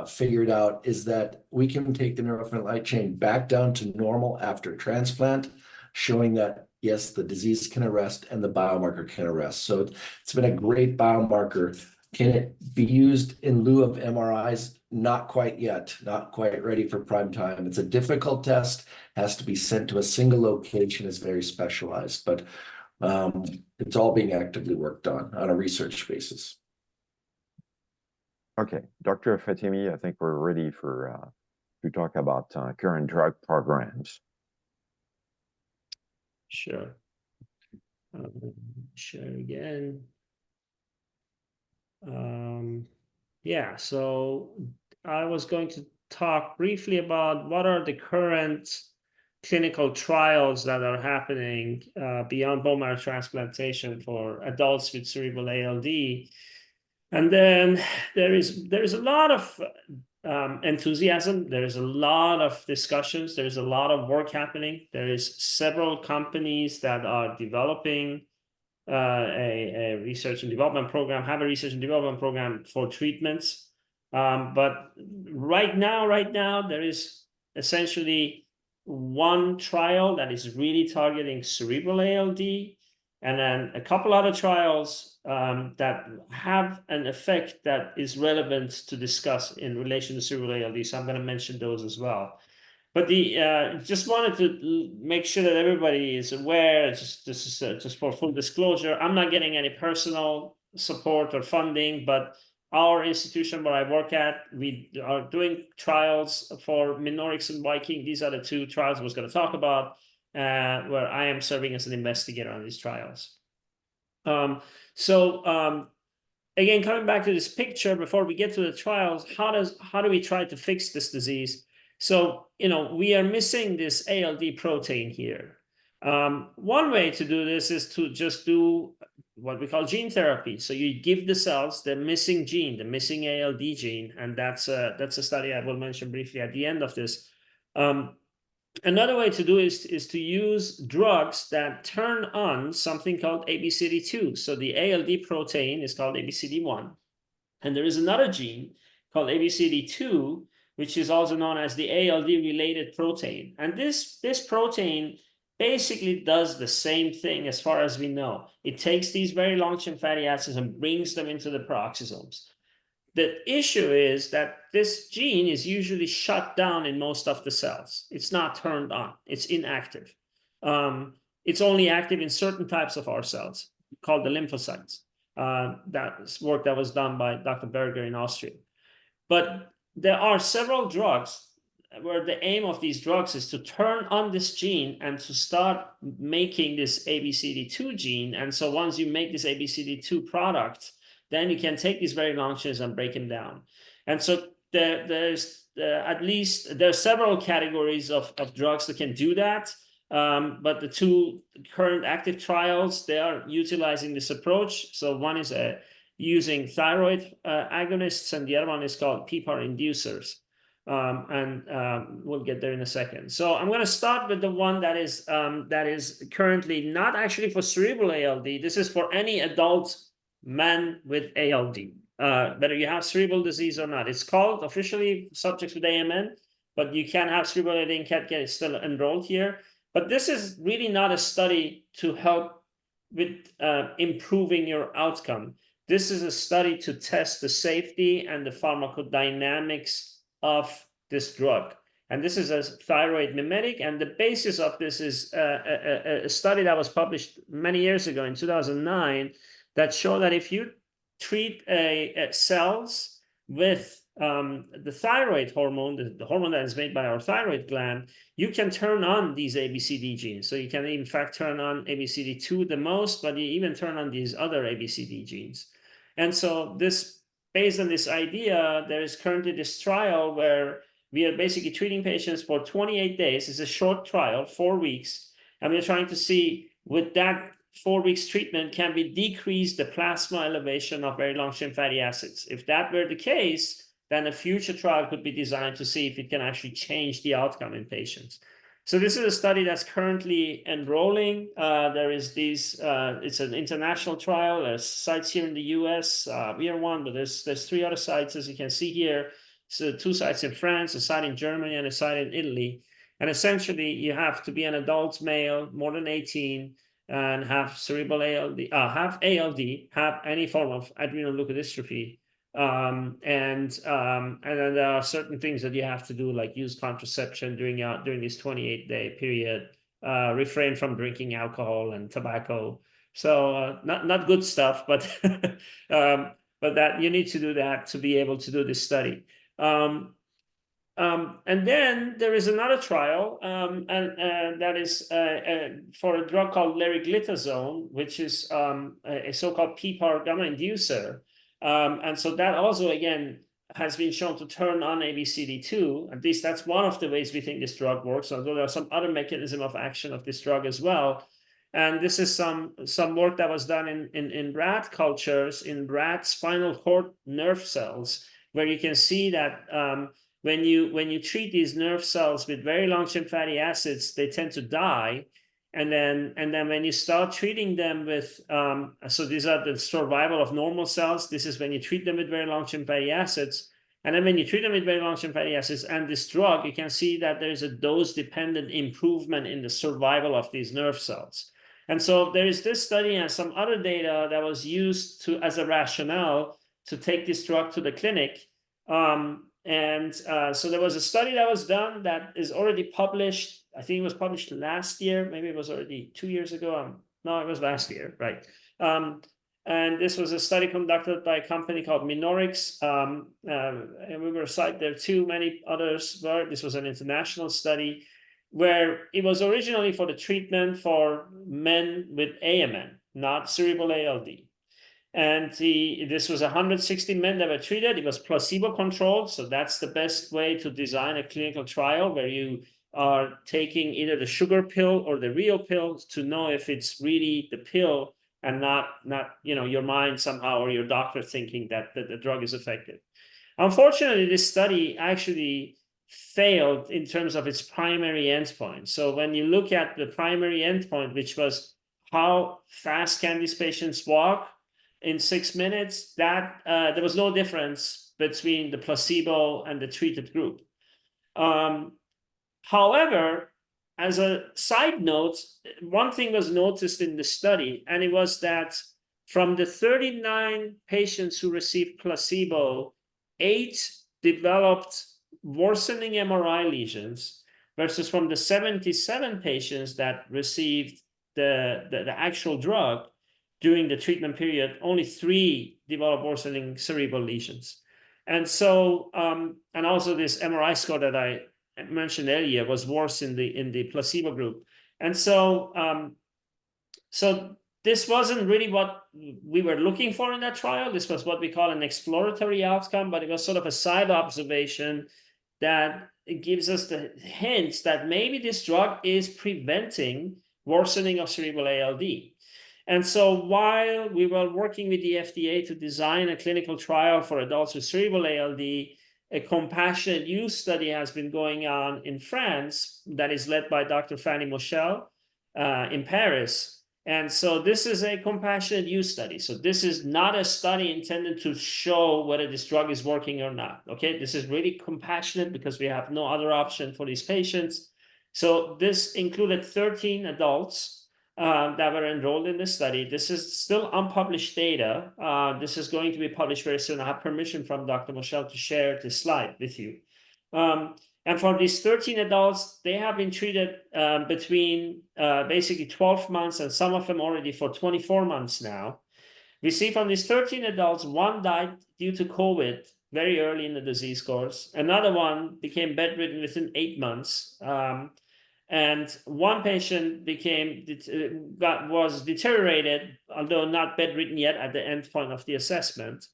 figured out is that we can take the neurofilament light chain back down to normal after transplant, showing that yes, the disease can arrest and the biomarker can arrest. So it's been a great biomarker. Can it be used in lieu of MRIs? Not quite yet, not quite ready for prime time. It's a difficult test, has to be sent to a single location, is very specialized, but it's all being actively worked on a research basis. Okay, Dr. Fatemi, I think we're ready for to talk about current drug programs. Sure. Share again. Yeah, so I was going to talk briefly about what are the current clinical trials that are happening beyond bone marrow transplantation for adults with cerebral ALD. And then there is a lot of enthusiasm. There is a lot of discussions. There's a lot of work happening. There is several companies that are developing a research and development program, have a research and development program for treatments. But right now, there is essentially one trial that is really targeting cerebral ALD, and then a couple other trials that have an effect that is relevant to discuss in relation to cerebral ALD. So I'm going to mention those as well. But just wanted to make sure that everybody is aware. This is just for full disclosure. I'm not getting any personal support or funding, but our institution where I work at, we are doing trials for Minorix and Viking. These are the two trials I was going to talk about, where I am serving as an investigator on these trials. Again, coming back to this picture, before we get to the trials, how do we try to fix this disease? So, we are missing this ALD protein here. One way to do this is to just do what we call gene therapy. So you give the cells the missing gene, the missing ALD gene, and that's a study I will mention briefly at the end of this. Another way to do is to use drugs that turn on something called ABCD2. So the ALD protein is called ABCD1. And there is another gene called ABCD2, which is also known as the ALD-related protein. And this protein basically does the same thing as far as we know. It takes these very long-chain fatty acids and brings them into the peroxisomes. The issue is that this gene is usually shut down in most of the cells. It's not turned on. It's inactive. It's only active in certain types of our cells called the lymphocytes. That's work that was done by Dr. Berger in Austria. But there are several drugs where the aim of these drugs is to turn on this gene and to start making this ABCD2 gene. And so once you make this ABCD2 product, then you can take these very long chains and break them down. And so there's several categories of drugs that can do that. But the two current active trials, they are utilizing this approach. So one is using thyroid agonists, and the other one is called PPAR inducers. We'll get there in a second. So I'm going to start with the one that is currently not actually for cerebral ALD. This is for any adult man with ALD, whether you have cerebral disease or not. It's called officially subjects with AMN, but you can have cerebral ALD and can't get it still enrolled here. But this is really not a study to help with improving your outcome. This is a study to test the safety and the pharmacodynamics of this drug. And this is a thyroid mimetic. And the basis of this is a study that was published many years ago in 2009 that showed that if you treat cells with the thyroid hormone, the hormone that is made by our thyroid gland, you can turn on these ABCD genes. So you can, in fact, turn on ABCD2 the most, but you even turn on these other ABCD genes. And so based on this idea, there is currently this trial where we are basically treating patients for 28 days. It's a short trial, 4 weeks. And we're trying to see, with that 4 weeks treatment can be decrease the plasma elevation of very long-chain fatty acids. If that were the case, then a future trial could be designed to see if it can actually change the outcome in patients. So this is a study that's currently enrolling. There is these, it's an international trial. There's sites here in the US. We are one, but there's 3 other sites, as you can see here. So 2 sites in France, a site in Germany, and a site in Italy. And essentially, you have to be an adult male, more than 18, and have cerebral ALD, have ALD, have any form of adrenoleukodystrophy. And then there are certain things that you have to do, like use contraception during this 28-day period, refrain from drinking alcohol and tobacco. So not good stuff, but but that you need to do that to be able to do this study. And then there is another trial, and that is for a drug called leriglitazone, which is a so-called PPAR gamma inducer. And so that also, again, has been shown to turn on ABCD2. At least that's one of the ways we think this drug works, although there are some other mechanism of action of this drug as well. And this is some work that was done in rat cultures, in rat spinal cord nerve cells, where you can see that when you treat these nerve cells with very long-chain fatty acids, they tend to die. And then when you start treating them with, so these are the survival of normal cells. This is when you treat them with very long-chain fatty acids. And then when you treat them with very long-chain fatty acids and this drug, you can see that there is a dose-dependent improvement in the survival of these nerve cells. And so there is this study and some other data that was used as a rationale to take this drug to the clinic. So there was a study that was done that is already published. I think it was published last year. Maybe it was already 2 years ago. No, it was last year, right? And this was a study conducted by a company called Minorix. And we were cited there too. Many others were. This was an international study where it was originally for the treatment for men with AMN, not cerebral ALD. And this was 160 men that were treated. It was placebo-controlled, so that's the best way to design a clinical trial, where you are taking either the sugar pill or the real pill to know if it's really the pill and not your mind somehow or your doctor thinking that the drug is effective. Unfortunately, this study actually failed in terms of its primary endpoint. So when you look at the primary endpoint, which was how fast can these patients walk in 6 minutes, that there was no difference between the placebo and the treated group. However, as a side note, one thing was noticed in the study, and it was that from the 39 patients who received placebo, 8 developed worsening MRI lesions, versus from the 77 patients that received the actual drug during the treatment period, only 3 developed worsening cerebral lesions. And so, and also this MRI score that I mentioned earlier was worse in the placebo group. And so, so this wasn't really what we were looking for in that trial. This was what we call an exploratory outcome, but it was sort of a side observation that it gives us the hints that maybe this drug is preventing worsening of cerebral ALD. And so while we were working with the FDA to design a clinical trial for adults with cerebral ALD, a compassionate use study has been going on in France that is led by Dr. Fanny Moschel in Paris. And so this is a compassionate use study. So this is not a study intended to show whether this drug is working or not. Okay, this is really compassionate because we have no other option for these patients. So this included 13 adults that were enrolled in this study. This is still unpublished data. This is going to be published very soon. I have permission from Dr. Moschel to share this slide with you. And for these 13 adults, they have been treated between basically 12 months, and some of them already for 24 months now. We see from these 13 adults, 1 died due to COVID very early in the disease course. Another one became bedridden within 8 months. And 1 patient was deteriorated, although not bedridden yet at the end point of the assessment.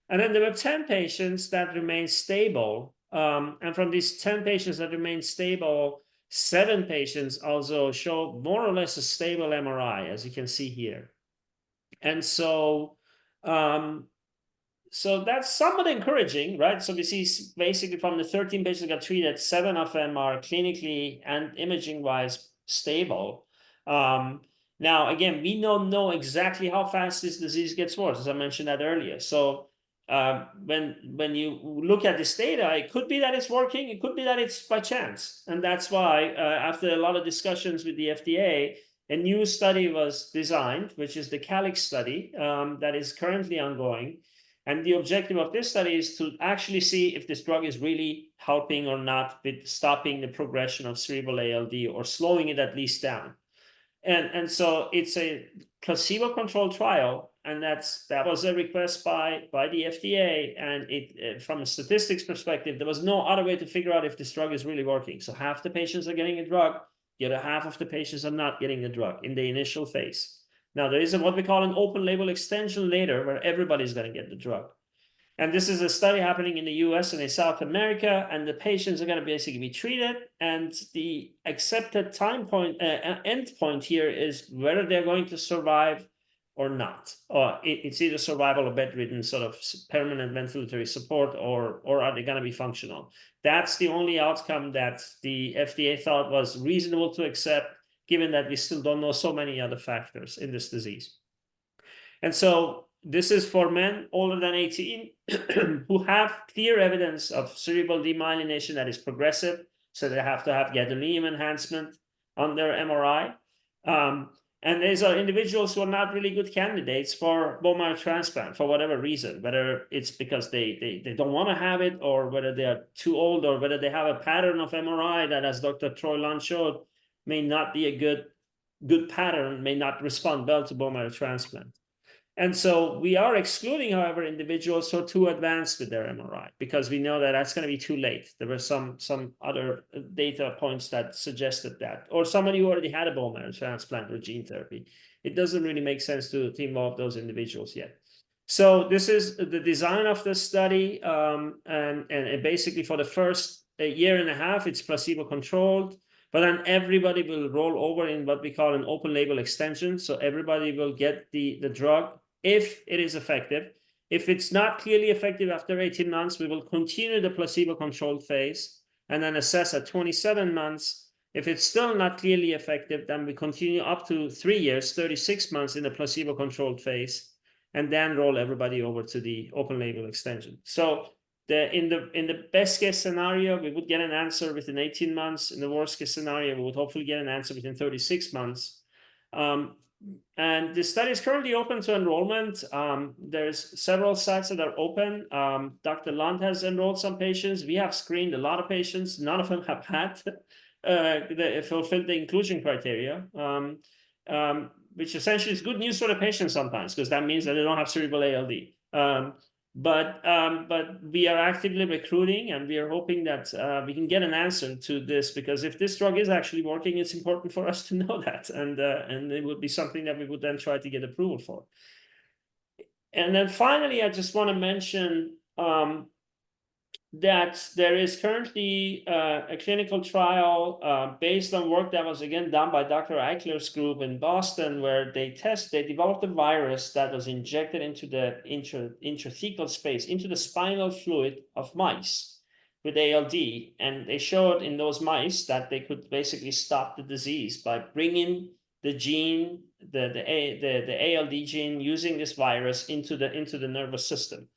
And then there were 10 patients that remained stable. And from these 10 patients that remained stable, 7 patients also show more or less a stable MRI, as you can see here. And so, so that's somewhat encouraging, right? So we see basically from the 13 patients that got treated, 7 of them are clinically and imaging-wise stable. Now, again, we don't know exactly how fast this disease gets worse, as I mentioned that earlier. So when you look at this data, it could be that it's working, it could be that it's by chance. And that's why, after a lot of discussions with the FDA, a new study was designed, which is the CALIX study that is currently ongoing. And the objective of this study is to actually see if this drug is really helping or not with stopping the progression of cerebral ALD or slowing it at least down. And so it's a placebo-controlled trial, and that was a request by the FDA. And it from a statistics perspective, there was no other way to figure out if this drug is really working. So half the patients are getting a drug, the other half of the patients are not getting the drug in the initial phase. Now, there is what we call an open label extension later, where everybody's going to get the drug. And this is a study happening in the US and in South America, and the patients are going to basically be treated. And the accepted time point, end point here is whether they're going to survive or not. Or it's either survival or bedridden, sort of permanent ventilatory support, or are they going to be functional? That's the only outcome that the FDA thought was reasonable to accept, given that we still don't know so many other factors in this disease. And so this is for men older than 18 who have clear evidence of cerebral demyelination that is progressive. So they have to have gadolinium enhancement on their MRI. And these are individuals who are not really good candidates for bone marrow transplant for whatever reason, whether it's because they don't want to have it, or whether they are too old, or whether they have a pattern of MRI that, as Dr. Troy Lund showed, may not be a good pattern, may not respond well to bone marrow transplant. And so we are excluding, however, individuals who are too advanced with their MRI, because we know that that's going to be too late. There were some other data points that suggested that, or somebody who already had a bone marrow transplant or gene therapy. It doesn't really make sense to involve those individuals yet. So this is the design of the study, and basically for the first year and a half, it's placebo-controlled. But then everybody will roll over in what we call an open label extension. So everybody will get the drug if it is effective. If it's not clearly effective after 18 months, we will continue the placebo-controlled phase and then assess at 27 months. If it's still not clearly effective, then we continue up to 3 years, 36 months in the placebo-controlled phase, and then roll everybody over to the open label extension. So in the best case scenario, we would get an answer within 18 months. In the worst case scenario, we would hopefully get an answer within 36 months. And the study is currently open to enrollment. There's several sites that are open. Dr. Lund has enrolled some patients. We have screened a lot of patients. None of them have had fulfilled the inclusion criteria, which essentially is good news for the patients sometimes, because that means that they don't have cerebral ALD. But we are actively recruiting, and we are hoping that we can get an answer to this, because if this drug is actually working, it's important for us to know that, and it would be something that we would then try to get approval for. And then finally, I just want to mention that there is currently a clinical trial based on work that was again done by Dr. Eichler's group in Boston, where they developed a virus that was injected into the intrathecal space, into the spinal fluid of mice with ALD. And they showed in those mice that they could basically stop the disease by bringing the gene, the ALD gene, using this virus into the nervous system.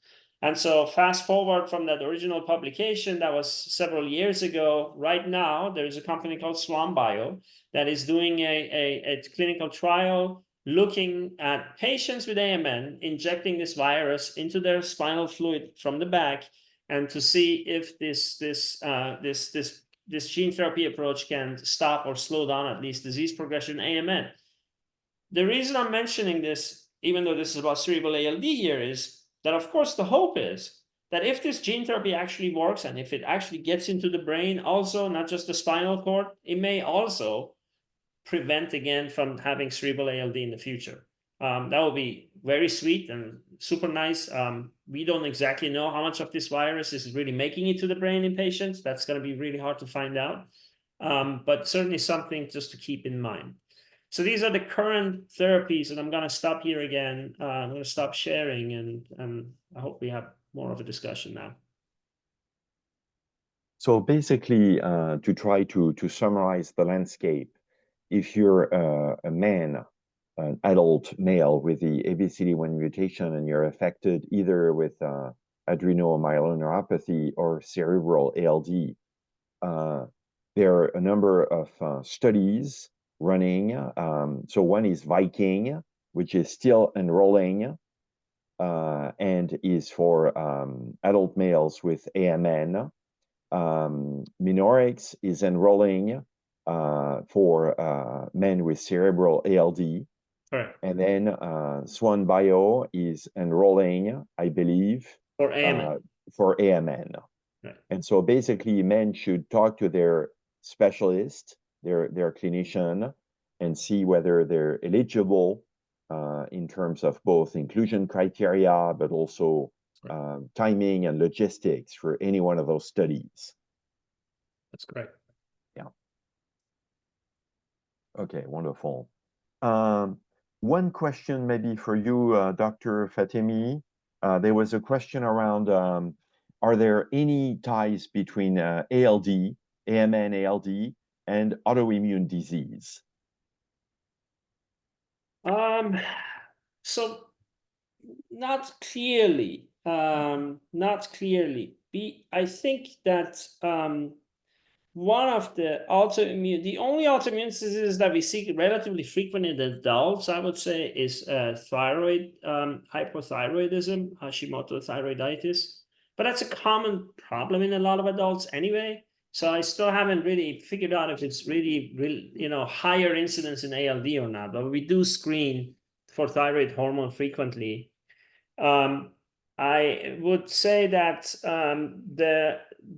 And so fast forward from that original publication, that was several years ago. Right now, there is a company called Swan Bio that is doing a clinical trial looking at patients with AMN, injecting this virus into their spinal fluid from the back, and to see if this gene therapy approach can stop or slow down at least disease progression in AMN. The reason I'm mentioning this, even though this is about cerebral ALD here, is that, of course, the hope is that if this gene therapy actually works, and if it actually gets into the brain also, not just the spinal cord, it may also prevent again from having cerebral ALD in the future. That would be very sweet and super nice. We don't exactly know how much of this virus is really making it to the brain in patients. That's going to be really hard to find out. but certainly something just to keep in mind. So these are the current therapies, and I'm going to stop here again. I'm going to stop sharing, and I hope we have more of a discussion now. So basically, to try to summarize the landscape, if you're a man, an adult male with the ABCD1 mutation, and you're affected either with adrenomyeloneuropathy or cerebral ALD, there are a number of studies running. So one is Viking, which is still enrolling and is for adult males with AMN. Minorix is enrolling for men with cerebral ALD. Correct. And then Swan Bio is enrolling, I believe, For AMN. For AMN. Right. And so basically, men should talk to their specialist, their clinician, and see whether they're eligible in terms of both inclusion criteria, but also timing and logistics for any one of those studies. That's great. Yeah. Okay, wonderful. One question maybe for you, Dr. Fatemi. There was a question around, are there any ties between ALD, AMN ALD, and autoimmune disease? So not clearly, not clearly. I think that one of the only autoimmune diseases that we see relatively frequent in adults, I would say, is thyroid hypothyroidism, Hashimoto thyroiditis. But that's a common problem in a lot of adults anyway. So I still haven't really figured out if it's really, higher incidence in ALD or not. But we do screen for thyroid hormone frequently. I would say that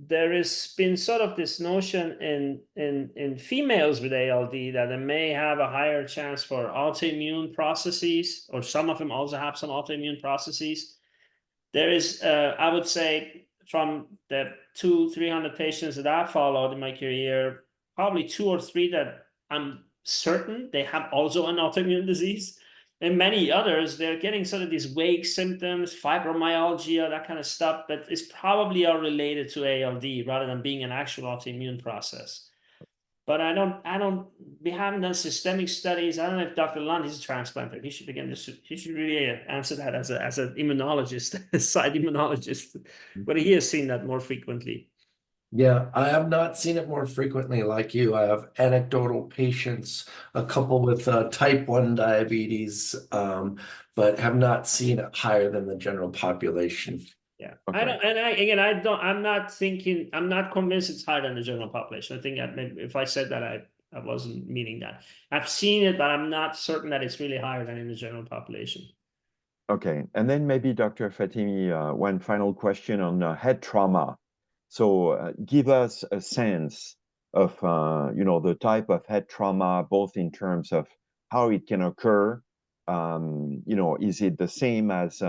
there has been sort of this notion in females with ALD that they may have a higher chance for autoimmune processes, or some of them also have some autoimmune processes. There is, I would say, from the 200-300 patients that I followed in my career, probably 2 or 3 that I'm certain they have also an autoimmune disease. And many others, they're getting sort of these vague symptoms, fibromyalgia, that kind of stuff, that is probably are related to ALD rather than being an actual autoimmune process. But we haven't done systemic studies. I don't know if Dr. Lund, he's a transplanter. He should really answer that as an immunologist, side immunologist. But he has seen that more frequently. Yeah, I have not seen it more frequently like you. I have anecdotal patients, a couple with type 1 diabetes, but have not seen it higher than the general population. Yeah, Okay. I'm not convinced it's higher than the general population. I think if I said that, I wasn't meaning that. I've seen it, but I'm not certain that it's really higher than in the general population. Okay, and then maybe Dr. Fatemi, one final question on head trauma. So give us a sense of, the type of head trauma, both in terms of how it can occur. Is it the same as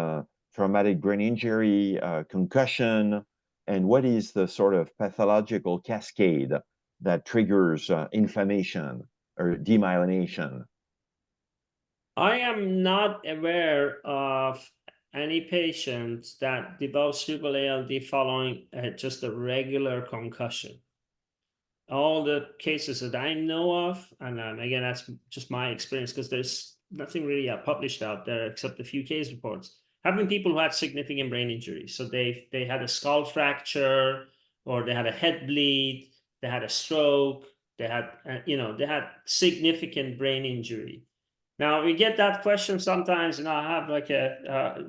traumatic brain injury, concussion? And what is the sort of pathological cascade that triggers inflammation or demyelination? I am not aware of any patients that develop cerebral ALD following just a regular concussion. All the cases that I know of, and again, that's just my experience because there's nothing really published out there except a few case reports, have been people who had significant brain injuries. So they had a skull fracture, or they had a head bleed, they had a stroke, they had they had significant brain injury. Now we get that question sometimes, and I have like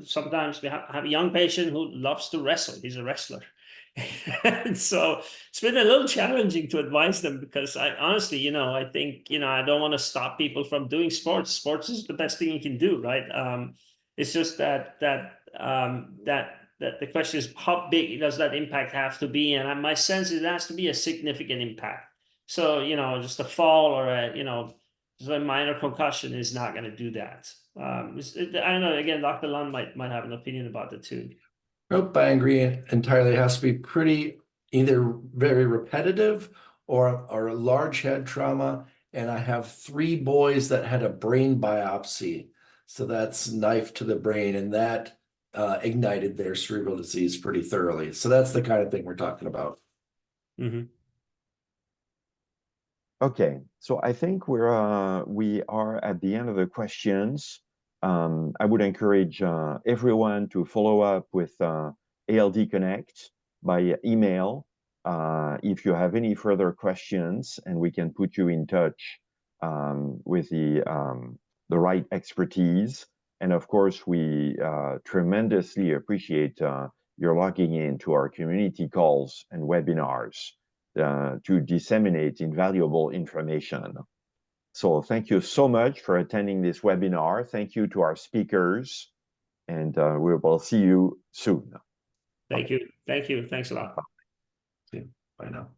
sometimes we have a young patient who loves to wrestle. He's a wrestler. And so it's been a little challenging to advise them because I honestly, I think, I don't want to stop people from doing sports. Sports is the best thing you can do, right? It's just that the question is, how big does that impact have to be? And my sense is it has to be a significant impact. So, just a fall or just a minor concussion is not going to do that. I don't know. Again, Dr. Lund might have an opinion about it too. Nope, I agree entirely. It has to be pretty either very repetitive or a large head trauma. And I have 3 boys that had a brain biopsy. So that's knife to the brain, and that ignited their cerebral disease pretty thoroughly. So that's the kind of thing we're talking about. Mhm. Okay, so I think we are at the end of the questions. I would encourage everyone to follow up with ALD Connect by email if you have any further questions, and we can put you in touch with the right expertise. And of course, we tremendously appreciate your logging in to our community calls and webinars to disseminate invaluable information. So thank you so much for attending this webinar. Thank you to our speakers, and we will see you soon. Thank you. Thank you. Thanks a lot. Bye now.